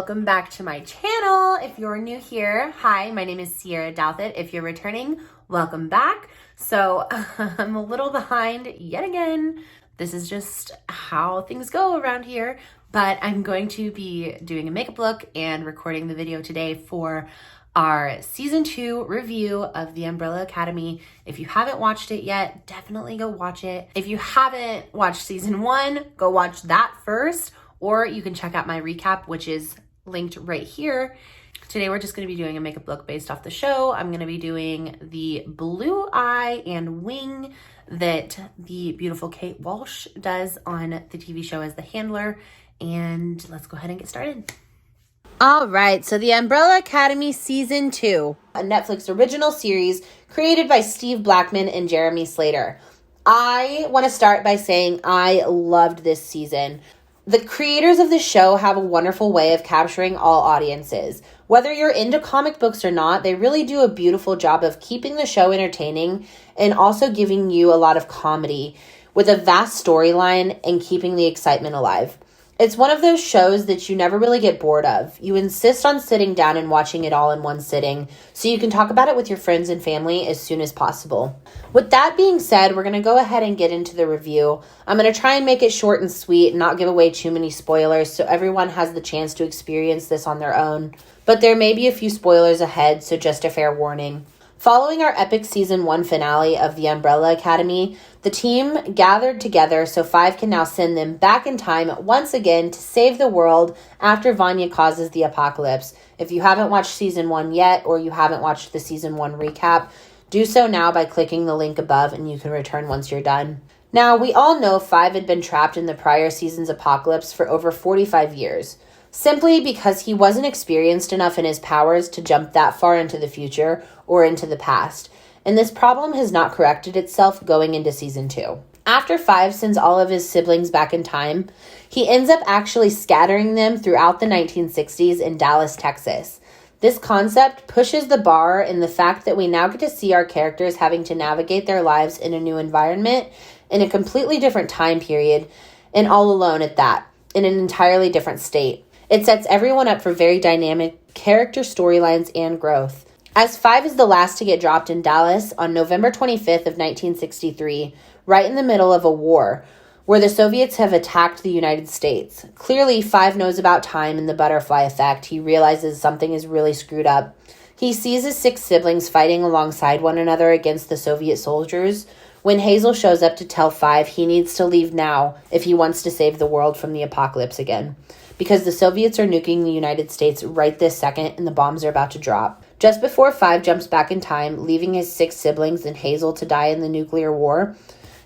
Welcome back to my channel. If you're new here, hi, my name is Sierra Douthit. If you're returning, welcome back. So I'm a little behind yet again. This is just how things go around here, but I'm going to be doing a makeup look and recording the video today for our season 2 review of The Umbrella Academy. If you haven't watched it yet, definitely go watch it. If you haven't watched season 1, go watch that first, or you can check out my recap, which is linked right here. Today we're just going to be doing a makeup look based off the show. I'm going to be doing the blue eye and wing that the beautiful Kate Walsh does on the TV show as the handler. And let's go ahead and get started. All right, so The Umbrella Academy Season 2, a Netflix original series created by Steve Blackman and Jeremy Slater. I want to start by saying I loved this season. The creators of the show have a wonderful way of capturing all audiences. Whether you're into comic books or not, they really do a beautiful job of keeping the show entertaining and also giving you a lot of comedy with a vast storyline and keeping the excitement alive. It's one of those shows that you never really get bored of. You insist on sitting down and watching it all in one sitting so you can talk about it with your friends and family as soon as possible. With that being said, we're going to go ahead and get into the review. I'm going to try and make it short and sweet and not give away too many spoilers so everyone has the chance to experience this on their own. But there may be a few spoilers ahead, so just a fair warning. Following our epic Season 1 finale of The Umbrella Academy, the team gathered together so Five can now send them back in time once again to save the world after VANYA causes the apocalypse. If you haven't watched Season 1 yet, or you haven't watched the Season 1 recap, do so now by clicking the link above and you can return once you're done. Now, we all know Five had been trapped in the prior season's apocalypse for over 45 years. Simply because he wasn't experienced enough in his powers to jump that far into the future or into the past. And this problem has not corrected itself going into Season 2. After Five sends all of his siblings back in time, he ends up actually scattering them throughout the 1960s in Dallas, Texas. This concept pushes the bar in the fact that we now get to see our characters having to navigate their lives in a new environment, in a completely different time period, and all alone at that, in an entirely different state. It sets everyone up for very dynamic character storylines and growth. As Five is the last to get dropped in Dallas on November 25th of 1963, right in the middle of a war, where the Soviets have attacked the United States. Clearly, Five knows about time and the butterfly effect. He realizes something is really screwed up. He sees his 6 siblings fighting alongside one another against the Soviet soldiers, when Hazel shows up to tell Five he needs to leave now if he wants to save the world from the apocalypse again. Because the Soviets are nuking the United States right this second and the bombs are about to drop. Just before Five jumps back in time, leaving his 6 siblings and Hazel to die in the nuclear war,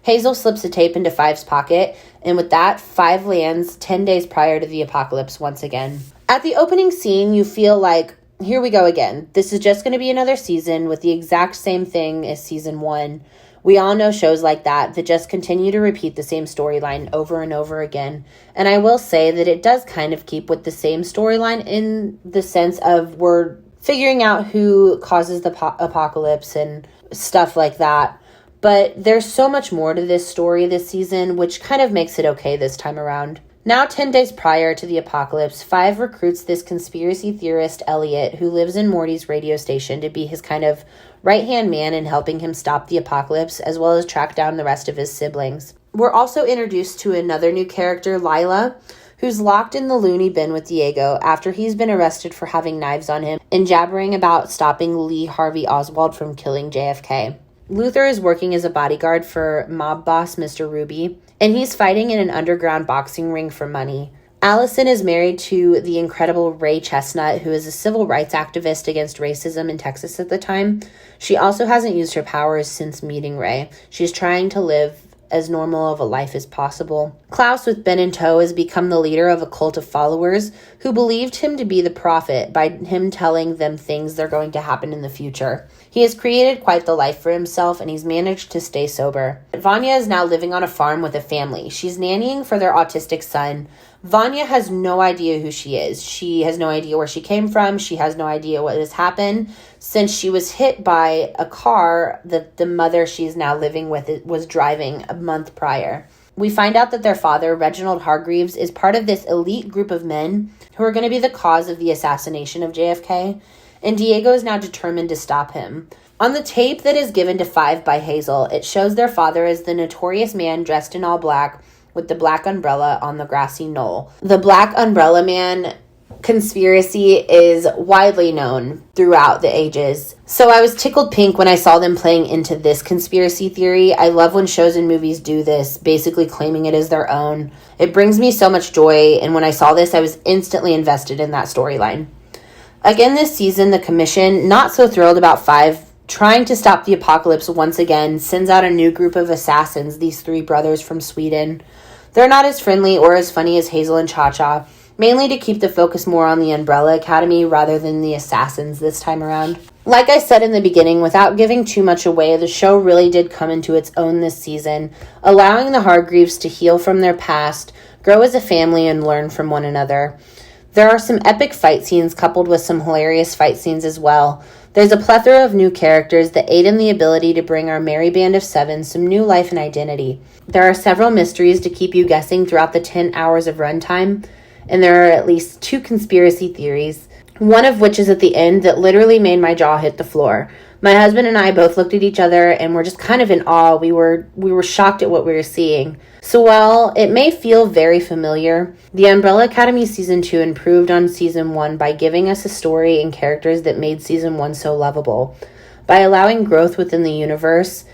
Hazel slips a tape into Five's pocket, and with that, Five lands 10 days prior to the apocalypse once again. At the opening scene, you feel like, here we go again. This is just going to be another season with the exact same thing as Season 1. We all know shows like that just continue to repeat the same storyline over and over again. And I will say that it does kind of keep with the same storyline in the sense of we're figuring out who causes the apocalypse and stuff like that. But there's so much more to this story this season, which kind of makes it okay this time around. Now 10 days prior to the apocalypse, Five recruits this conspiracy theorist, Elliot, who lives in Morty's radio station to be his kind of right-hand man in helping him stop the apocalypse, as well as track down the rest of his siblings. We're also introduced to another new character, Lila, who's locked in the loony bin with Diego after he's been arrested for having knives on him and jabbering about stopping Lee Harvey Oswald from killing JFK. Luther is working as a bodyguard for mob boss Mr. Ruby, and he's fighting in an underground boxing ring for money. Allison is married to the incredible Ray Chestnut, who is a civil rights activist against racism in Texas at the time. She also hasn't used her powers since meeting Ray. She's trying to live as normal of a life as possible. Klaus, with Ben in tow, has become the leader of a cult of followers who believed him to be the prophet by him telling them things that are going to happen in the future. He has created quite the life for himself, and he's managed to stay sober. VANYA is now living on a farm with a family. She's nannying for their autistic son. VANYA has no idea who she is. She has no idea where she came from. She has no idea what has happened since she was hit by a car that the mother she's now living with was driving a month prior. We find out that their father, Reginald Hargreaves, is part of this elite group of men who are going to be the cause of the assassination of JFK, and Diego is now determined to stop him. On the tape that is given to Five by Hazel, it shows their father as the notorious man dressed in all black with the black umbrella on the grassy knoll. The Black Umbrella Man conspiracy is widely known throughout the ages. So I was tickled pink when I saw them playing into this conspiracy theory. I love when shows and movies do this, basically claiming it as their own. It brings me so much joy, and when I saw this, I was instantly invested in that storyline. Again this season, the commission, not so thrilled about Five trying to stop the apocalypse once again, sends out a new group of assassins, these three brothers from Sweden. They're not as friendly or as funny as Hazel and Cha-Cha, mainly to keep the focus more on the Umbrella Academy rather than the assassins this time around. Like I said in the beginning, without giving too much away, the show really did come into its own this season, allowing the Hargreaves to heal from their past, grow as a family, and learn from one another. There are some epic fight scenes coupled with some hilarious fight scenes as well. There's a plethora of new characters that aid in the ability to bring our merry band of seven some new life and identity. There are several mysteries to keep you guessing throughout the 10 hours of runtime, and there are at least 2 conspiracy theories, one of which is at the end that literally made my jaw hit the floor. My husband and I both looked at each other and were just kind of in awe. We were shocked at what we were seeing. So while it may feel very familiar, the Umbrella Academy Season 2 improved on Season 1 by giving us a story and characters that made Season 1 so lovable, by allowing growth within the universe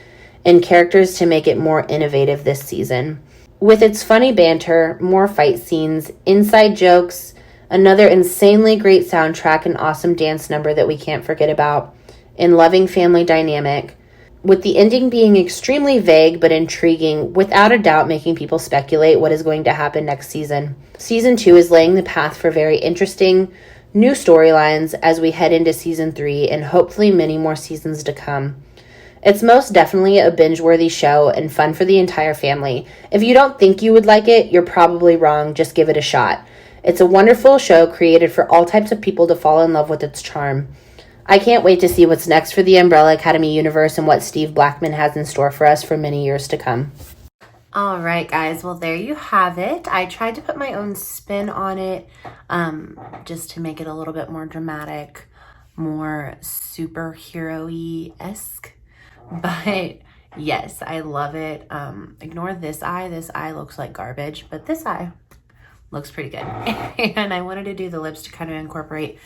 and characters to make it more innovative this season. With its funny banter, more fight scenes, inside jokes, another insanely great soundtrack and awesome dance number that we can't forget about, and loving family dynamic, with the ending being extremely vague but intriguing, without a doubt making people speculate what is going to happen next season. Season 2 is laying the path for very interesting new storylines as we head into Season 3 and hopefully many more seasons to come. It's most definitely a binge-worthy show and fun for the entire family. If you don't think you would like it, you're probably wrong. Just give it a shot. It's a wonderful show created for all types of people to fall in love with its charm. I can't wait to see what's next for the Umbrella Academy universe and what Steve Blackman has in store for us for many years to come. All right, guys. Well, there you have it. I tried to put my own spin on it just to make it a little bit more dramatic, more superhero-y-esque. But yes, I love it. Ignore this eye. This eye looks like garbage, but this eye looks pretty good. And I wanted to do the lips to kind of incorporate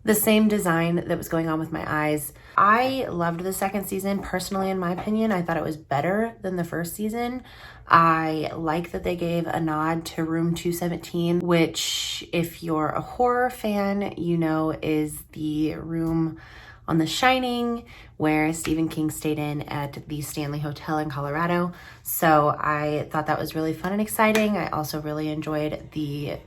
the same design that was going on with my eyes. I loved the second season. Personally, in my opinion, I thought it was better than the first season. I like that they gave a nod to Room 217, which, if you're a horror fan, you know is the room on The Shining where Stephen King stayed in at the Stanley Hotel in Colorado. So I thought that was really fun and exciting. I also really enjoyed the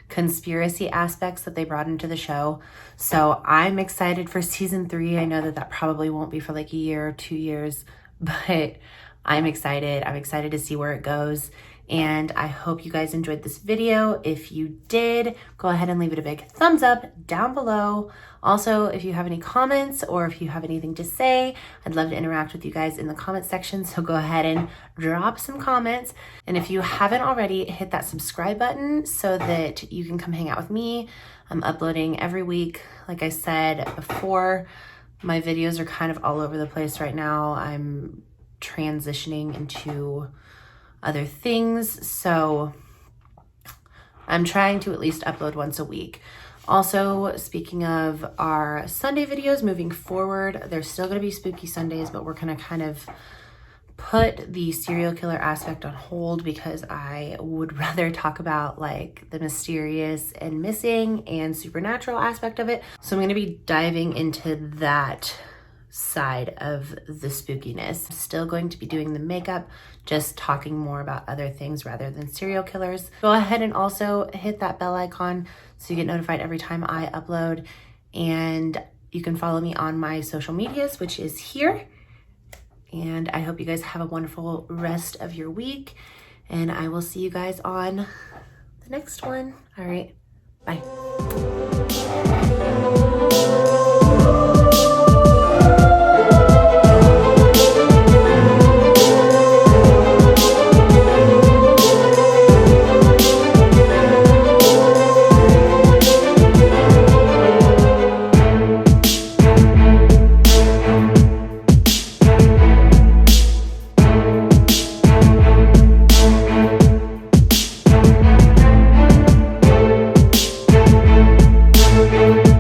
conspiracy aspects that they brought into the show. So I'm excited for Season 3. I know that probably won't be for like a year or 2 years, but I'm excited. I'm excited to see where it goes. And I hope you guys enjoyed this video. If you did, go ahead and leave it a big thumbs up down below. Also, if you have any comments or if you have anything to say, I'd love to interact with you guys in the comment section. So go ahead and drop some comments. And if you haven't already, hit that subscribe button so that you can come hang out with me. I'm uploading every week. Like I said before, my videos are kind of all over the place right now. I'm transitioning into other things, so I'm trying to at least upload once a week. Also, speaking of our Sunday videos moving forward, there's still going to be spooky Sundays, but we're going to kind of put the serial killer aspect on hold because I would rather talk about like the mysterious and missing and supernatural aspect of it. So I'm going to be diving into that side of the spookiness. I'm still going to be doing the makeup, just talking more about other things rather than serial killers. Go ahead and also hit that bell icon so you get notified every time I upload. And you can follow me on my social medias, which is here. And I hope you guys have a wonderful rest of your week. And I will see you guys on the next one. All right, bye.